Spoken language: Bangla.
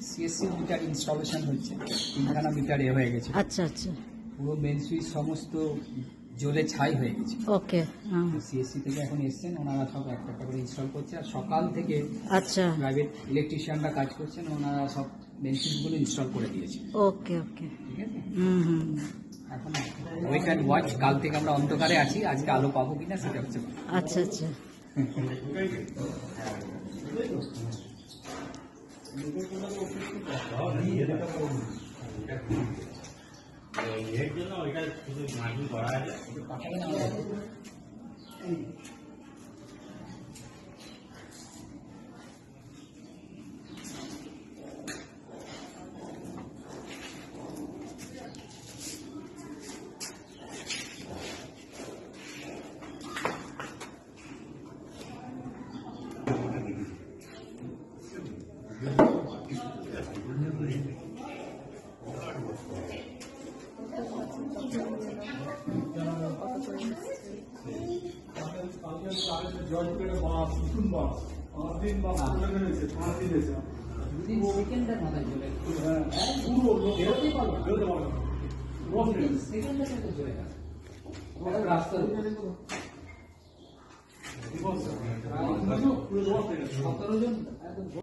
সিএসসি মিটার ইনস্টলেশন হচ্ছে, 3খানা মিটার হয়ে গেছে। আচ্ছা আচ্ছা, পুরো মেন সুইচ সমস্ত জ্বলে ছাই হয়ে গেছে। ওকে, সিএসসি থেকে এখন এসছেন, ওনারা সব একটা একটা করে ইনস্টল করছে। আর সকাল থেকে আচ্ছা প্রাইভেট ইলেকট্রিশিয়ানরা কাজ করছেন, ওনারা সব মেন সুইচগুলো ইনস্টল করে দিয়েছে। ওকে ওকে, ঠিক আছে, এখন ওয়েট অ্যান্ড ওয়াচ। কাল থেকে আমরা অন্ধকারে আছি, আজকে আলো পাবো কিনা সেটা হচ্ছে। আচ্ছা আচ্ছা, এর জন্য ওইটা শুধু মাইকিং করা আছে। সেকেন্ডের মাথায় চলে রাস্তার 17 জন।